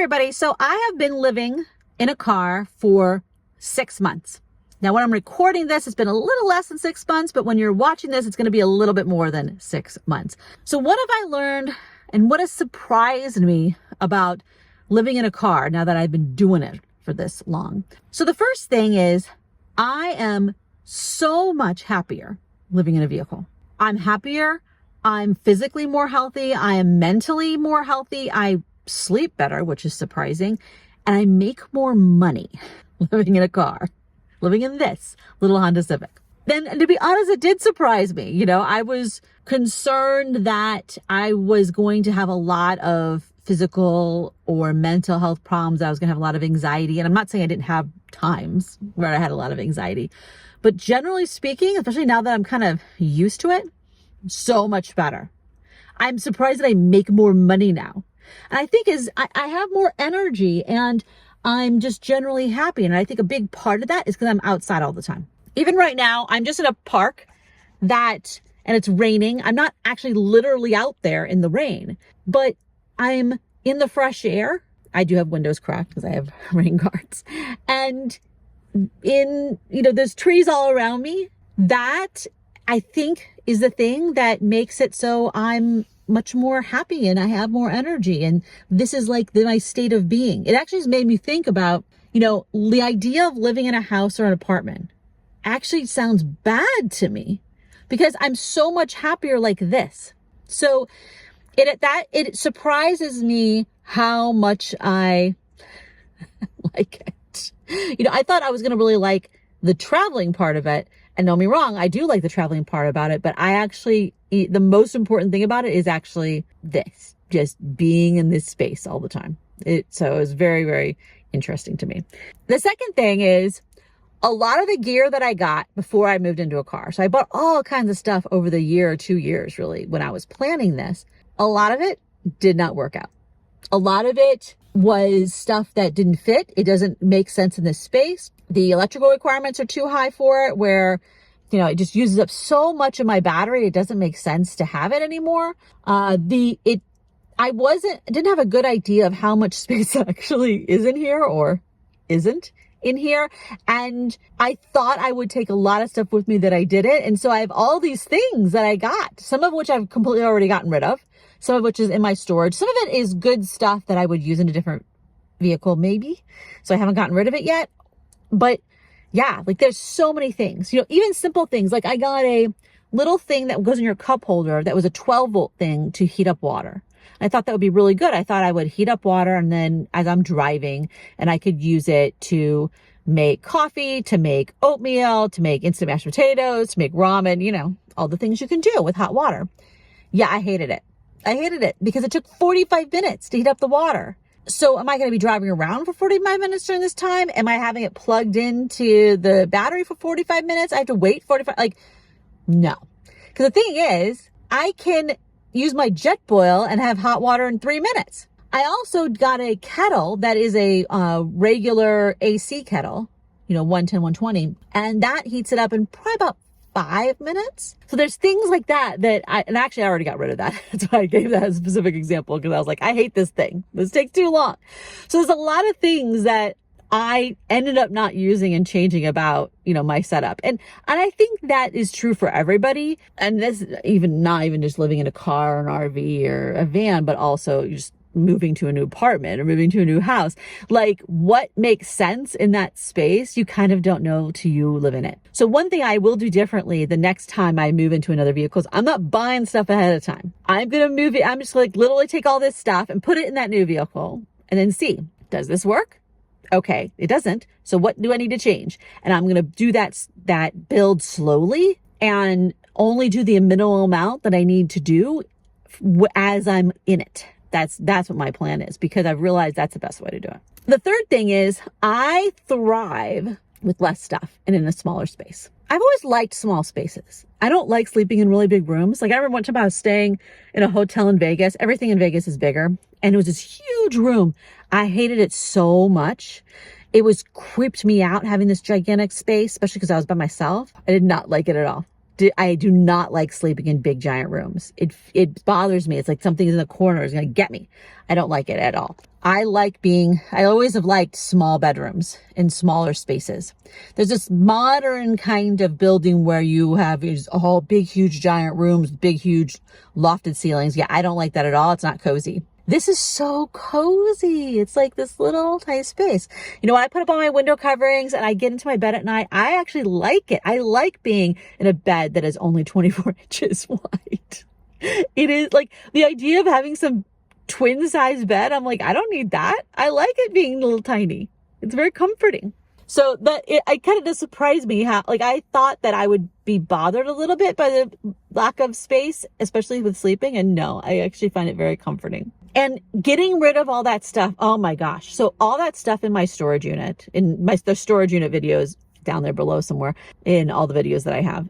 everybody. So I have been living in a car for 6 months. Now, when I'm recording this, it's been a little less than 6 months, but when you're watching this, it's going to be a little bit more than 6 months. So what have I learned and what has surprised me about living in a car now that I've been doing it for this long? So the first thing is I am so much happier living in a vehicle. I'm happier. I'm physically more healthy. I am mentally more healthy. I sleep better, which is surprising. And I make more money living in a car, living in this little Honda Civic. Then, to be honest, it did surprise me. You know, I was concerned that I was going to have a lot of physical or mental health problems. I was going to have a lot of anxiety. And I'm not saying I didn't have times where I had a lot of anxiety, but generally speaking, especially now that I'm kind of used to it, so much better. I'm surprised that I make more money now. And I think I have more energy and I'm just generally happy. And I think a big part of that is because I'm outside all the time. Even right now, I'm just in a park and it's raining. I'm not actually literally out there in the rain, but I'm in the fresh air. I do have windows cracked because I have rain guards. And there's trees all around me. That I think is the thing that makes it so I'm much more happy and I have more energy. And this is like my state of being. It actually has made me think about, the idea of living in a house or an apartment actually sounds bad to me because I'm so much happier like this. So it surprises me how much I like it. I thought I was going to really like the traveling part of it. And don't get me wrong, I do like the traveling part about it, but the most important thing about it is actually this, just being in this space all the time. So it was very, very interesting to me. The second thing is a lot of the gear that I got before I moved into a car. So I bought all kinds of stuff over the year or 2 years, really, when I was planning this. A lot of it did not work out. A lot of it was stuff that didn't fit. It doesn't make sense in this space. The electrical requirements are too high for it, where, it just uses up so much of my battery. It doesn't make sense to have it anymore. I didn't have a good idea of how much space actually is in here or isn't in here. And I thought I would take a lot of stuff with me that I didn't. And so I have all these things that I got, some of which I've completely already gotten rid of, some of which is in my storage. Some of it is good stuff that I would use in a different vehicle, maybe. So I haven't gotten rid of it yet. But yeah, there's so many things, even simple things. Like I got a little thing that goes in your cup holder that was a 12-volt thing to heat up water. I thought that would be really good. I thought I would heat up water and then as I'm driving, and I could use it to make coffee, to make oatmeal, to make instant mashed potatoes, to make ramen, all the things you can do with hot water. Yeah, I hated it. I hated it because it took 45 minutes to heat up the water. So am I going to be driving around for 45 minutes during this time? Am I having it plugged into the battery for 45 minutes? I have to wait 45, no. Because the thing is, I can use my jet boil and have hot water in 3 minutes. I also got a kettle that is a regular AC kettle, 110, 120, and that heats it up in probably about 5 minutes. So there's things like that and actually I already got rid of that. That's why I gave that as a specific example, because I was like, I hate this thing. This takes too long. So there's a lot of things that I ended up not using and changing about, my setup. And I think that is true for everybody. And this not even just living in a car or an RV or a van, but also just moving to a new apartment or moving to a new house. What makes sense in that space, you kind of don't know till you live in it. So one thing I will do differently the next time I move into another vehicle is I'm not buying stuff ahead of time. I'm going to move it. I'm just literally take all this stuff and put it in that new vehicle and then see, does this work? Okay, it doesn't. So what do I need to change? And I'm going to do that build slowly and only do the minimal amount that I need to do as I'm in it. That's what my plan is, because I've realized that's the best way to do it. The third thing is I thrive with less stuff and in a smaller space. I've always liked small spaces. I don't like sleeping in really big rooms. I remember one time I was staying in a hotel in Vegas. Everything in Vegas is bigger. And it was this huge room. I hated it so much. It creeped me out having this gigantic space, especially because I was by myself. I did not like it at all. I do not like sleeping in big giant rooms. It bothers me. It's like something in the corner is going to get me. I don't like it at all. I always have liked small bedrooms in smaller spaces. There's this modern kind of building where you have all big, huge, giant rooms, big, huge lofted ceilings. Yeah, I don't like that at all. It's not cozy. This is so cozy. It's like this little tiny space. You know, when I put up all my window coverings and I get into my bed at night, I actually like it. I like being in a bed that is only 24 inches wide. It is like the idea of having some twin size bed. I'm like, I don't need that. I like it being a little tiny. It's very comforting. So it kind of does surprise me how, like, I thought that I would be bothered a little bit by the lack of space, especially with sleeping. And no, I actually find it very comforting. And getting rid of all that stuff. Oh my gosh. So all that stuff in my storage unit, the storage unit videos down there below somewhere in all the videos that I have.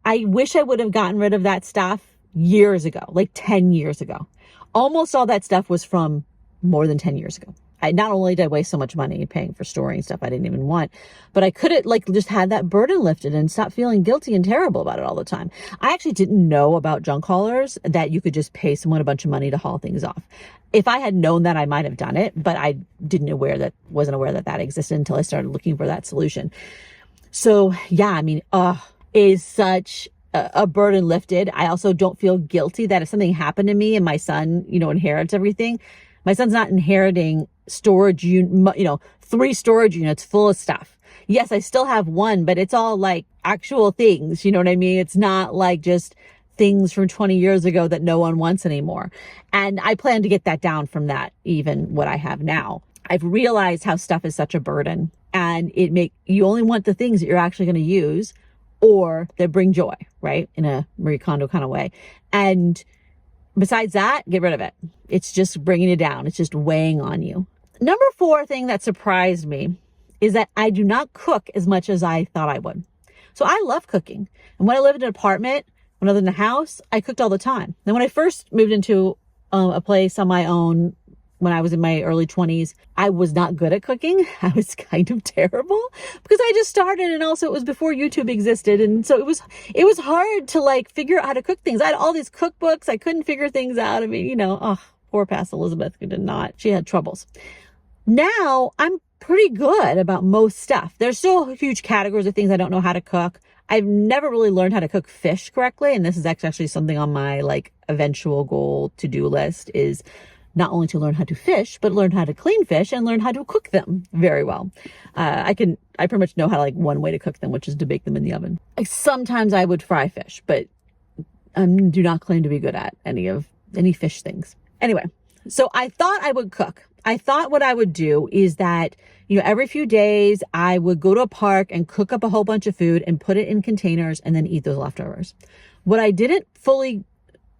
I wish I would have gotten rid of that stuff years ago, like 10 years ago. Almost all that stuff was from more than 10 years ago. Not only did I waste so much money paying for storing stuff I didn't even want, but I could have just had that burden lifted and stopped feeling guilty and terrible about it all the time. I actually didn't know about junk haulers, that you could just pay someone a bunch of money to haul things off. If I had known that, I might have done it, but I wasn't aware that existed until I started looking for that solution. So yeah, I mean, is such a burden lifted. I also don't feel guilty that if something happened to me and my son, inherits everything, my son's not inheriting storage, 3 storage units full of stuff. Yes, I still have one, but it's all like actual things. You know what I mean? It's not like just things from 20 years ago that no one wants anymore. And I plan to get that down from that, even what I have now. I've realized how stuff is such a burden, and you only want the things that you're actually going to use or that bring joy, right? In a Marie Kondo kind of way. And besides that, get rid of it. It's just bringing it down. It's just weighing on you. Number 4 thing that surprised me is that I do not cook as much as I thought I would. So I love cooking. And when I lived in an apartment, when I lived in a house, I cooked all the time. Then when I first moved into a place on my own, when I was in my early 20s, I was not good at cooking. I was kind of terrible because I just started, and also it was before YouTube existed. And so it was hard to figure out how to cook things. I had all these cookbooks. I couldn't figure things out. I mean, poor past Elizabeth who did not. She had troubles. Now I'm pretty good about most stuff. There's still huge categories of things I don't know how to cook. I've never really learned how to cook fish correctly. And this is actually something on my eventual goal to-do list, is not only to learn how to fish, but learn how to clean fish and learn how to cook them very well. I pretty much know how one way to cook them, which is to bake them in the oven. Sometimes I would fry fish, but do not claim to be good at any fish things. Anyway, so I thought I would cook. I thought what I would do is that, every few days I would go to a park and cook up a whole bunch of food and put it in containers and then eat those leftovers. What I didn't fully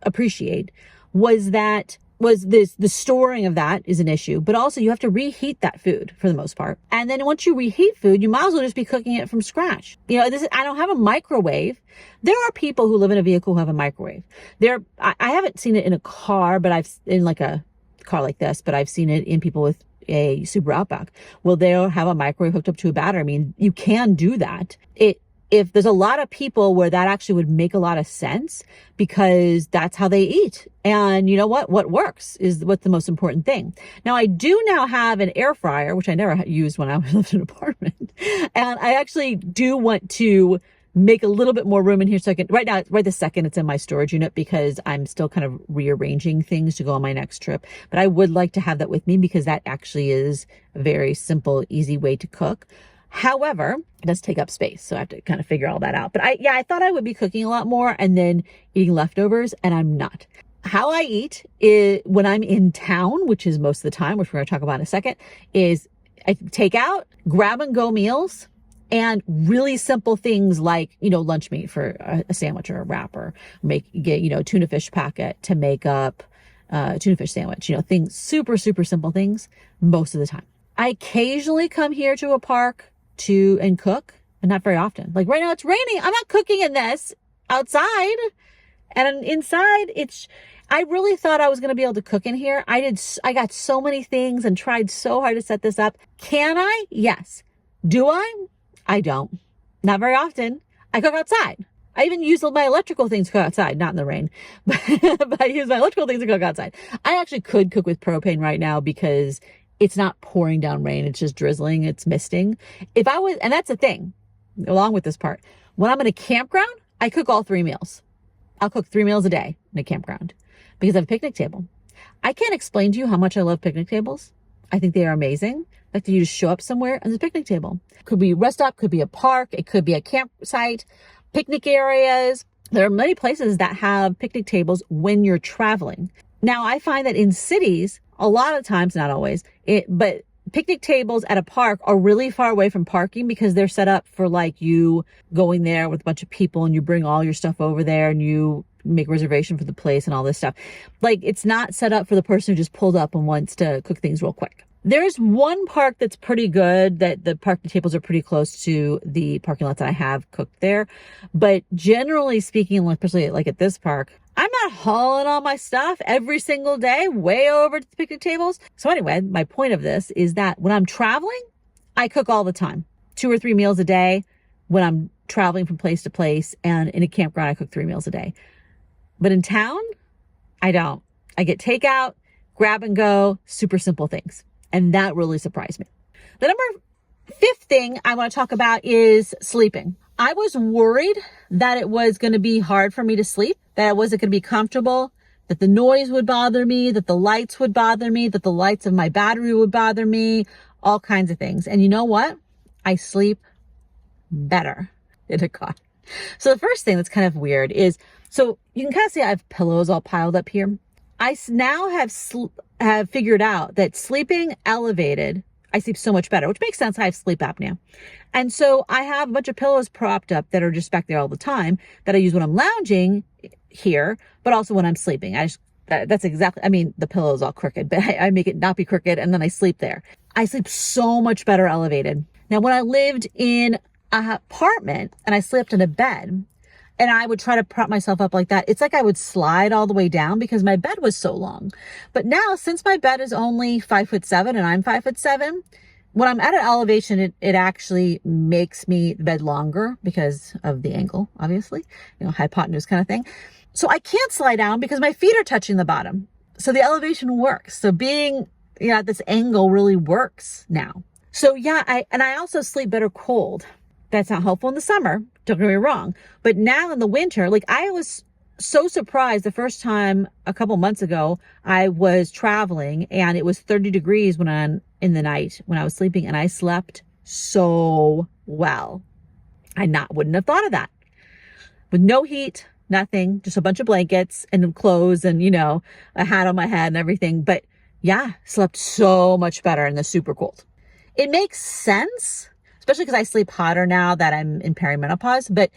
appreciate was the storing of that is an issue, but also you have to reheat that food for the most part. And then once you reheat food, you might as well just be cooking it from scratch. I don't have a microwave. There are people who live in a vehicle who have a microwave. I haven't seen it in a car, but in a car like this, but I've seen it in people with a Subaru Outback. Well, they'll have a microwave hooked up to a battery. I mean, you can do that. If there's a lot of people where that actually would make a lot of sense, because that's how they eat. And you know what works is what's the most important thing. Now, I do now have an air fryer, which I never used when I lived in an apartment. And I actually do want to make a little bit more room in here. So right this second, it's in my storage unit because I'm still kind of rearranging things to go on my next trip. But I would like to have that with me because that actually is a very simple, easy way to cook. However, it does take up space, so I have to kind of figure all that out. But I thought I would be cooking a lot more and then eating leftovers, and I'm not. How I eat is, when I'm in town, which is most of the time, which we're going to talk about in a second, is I take out, grab and go meals, and really simple things like, lunch meat for a sandwich or a wrap, or get tuna fish packet to make up tuna fish sandwich, things, super, super simple things most of the time. I occasionally come here to a park and cook, and not very often. Like right now it's raining. I'm not cooking in this outside, and inside I really thought I was going to be able to cook in here. I got so many things and tried so hard to set this up. Can I? Yes. Do I? I don't. Not very often. I cook outside. I even use my electrical things to cook outside, not in the rain, but I use my electrical things to cook outside. I actually could cook with propane right now because it's not pouring down rain. It's just drizzling. It's misting. If I was, and that's the thing, along with this part, when I'm in a campground, I cook all 3 meals. I'll cook 3 meals a day in a campground because I have a picnic table. I can't explain to you how much I love picnic tables. I think they are amazing. Like you just show up somewhere and there's a picnic table. Could be a rest stop, could be a park, it could be a campsite, picnic areas. There are many places that have picnic tables when you're traveling. Now, I find that in cities, a lot of times, not always, but picnic tables at a park are really far away from parking because they're set up for like you going there with a bunch of people and you bring all your stuff over there and you make a reservation for the place and all this stuff. Like it's not set up for the person who just pulled up and wants to cook things real quick. There's one park that's pretty good, that the parking tables are pretty close to the parking lots that I have cooked there. But generally speaking, especially like at this park, I'm not hauling all my stuff every single day way over to the picnic tables. So anyway, my point of this is that when I'm traveling, I cook all the time, 2 or 3 meals a day. When I'm traveling from place to place, and in a campground, I cook 3 meals a day. But in town, I don't. I get takeout, grab and go, super simple things. And that really surprised me. The number 5th thing I want to talk about is sleeping. I was worried that it was going to be hard for me to sleep, that it wasn't going to be comfortable, that the noise would bother me, that the lights would bother me, that the lights of my battery would bother me, all kinds of things. And you know what? I sleep better in a car. So the first thing that's kind of weird is, so you can kind of see I have pillows all piled up here. I now have figured out that sleeping elevated, I sleep so much better, which makes sense. I have sleep apnea. And so I have a bunch of pillows propped up that are just back there all the time that I use when I'm lounging here, but also when I'm sleeping. That's exactly, I mean, the pillow is all crooked, but I make it not be crooked and then I sleep there. I sleep so much better elevated. Now, when I lived in an apartment and I slept in a bed, and I would try to prop myself up like that, it's like I would slide all the way down because my bed was so long. But now, since my bed is only 5'7" and I'm 5'7", when I'm at an elevation, it actually makes the bed longer because of the angle, obviously, hypotenuse kind of thing. So I can't slide down because my feet are touching the bottom. So the elevation works. So being at this angle really works now. So yeah, I also sleep better cold. That's not helpful in the summer. Don't get me wrong. But now in the winter, like I was so surprised the first time a couple months ago, I was traveling and it was 30 degrees in the night when I was sleeping, and I slept so well. I wouldn't have thought of that. With no heat, nothing, just a bunch of blankets and clothes and, a hat on my head and everything. But yeah, slept so much better in the super cold. It makes sense, especially because I sleep hotter now that I'm in perimenopause. But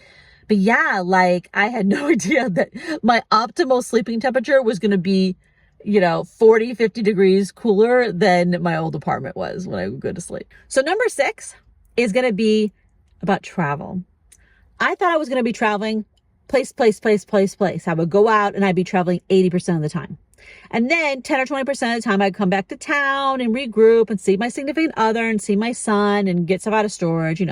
yeah, like I had no idea that my optimal sleeping temperature was going to be, 40, 50 degrees cooler than my old apartment was when I would go to sleep. So number 6 is going to be about travel. I thought I was going to be traveling place. I would go out and I'd be traveling 80% of the time. And then 10 or 20% of the time I'd come back to town and regroup and see my significant other and see my son and get stuff out of storage,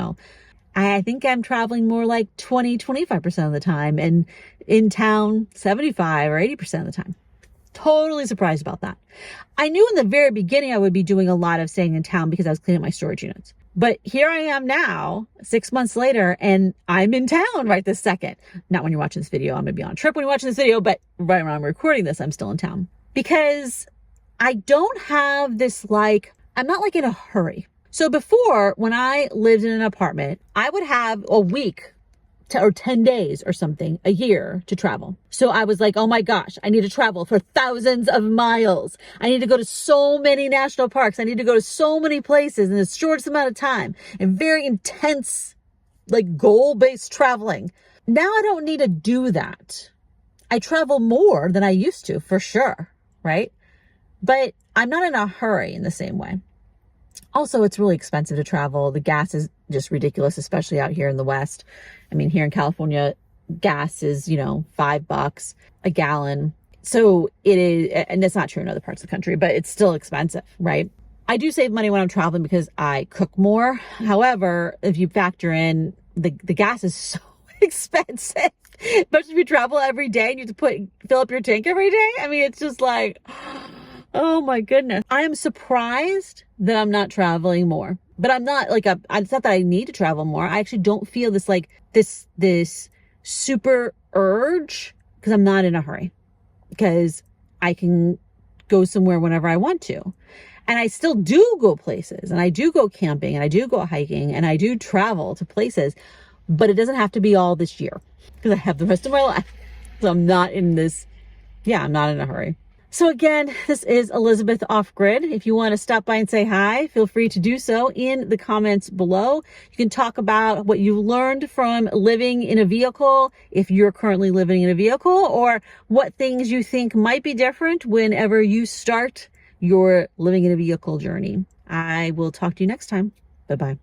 I think I'm traveling more like 20, 25% of the time, and in town 75 or 80% of the time. Totally surprised about that. I knew in the very beginning I would be doing a lot of staying in town because I was cleaning up my storage units. But here I am now, 6 months later, and I'm in town right this second. Not when you're watching this video. I'm going to be on a trip when you're watching this video, but right when I'm recording this, I'm still in town. Because I don't have this, I'm not in a hurry. So before, when I lived in an apartment, I would have a week or 10 days or something a year to travel. So I was like, oh my gosh, I need to travel for thousands of miles. I need to go to so many national parks. I need to go to so many places in the shortest amount of time, and very intense, goal-based traveling. Now I don't need to do that. I travel more than I used to, for sure, right? But I'm not in a hurry in the same way. Also, it's really expensive to travel. The gas is just ridiculous, especially out here in the West. I mean, here in California, gas is, $5 a gallon. So it is, and it's not true in other parts of the country, but it's still expensive, right? I do save money when I'm traveling because I cook more. However, if you factor in the gas is so expensive. Especially if you travel every day and you have to fill up your tank every day. I mean, it's just like, oh my goodness. I am surprised that I'm not traveling more. But I'm not like it's not that I need to travel more. I actually don't feel this like this super urge because I'm not in a hurry, because I can go somewhere whenever I want to. And I still do go places, and I do go camping, and I do go hiking, and I do travel to places, but it doesn't have to be all this year because I have the rest of my life. So I'm not in this, I'm not in a hurry. So again, this is Elizabeth Off Grid. If you want to stop by and say hi, feel free to do so in the comments below. You can talk about what you learned from living in a vehicle, if you're currently living in a vehicle, or what things you think might be different whenever you start your living in a vehicle journey. I will talk to you next time. Bye-bye.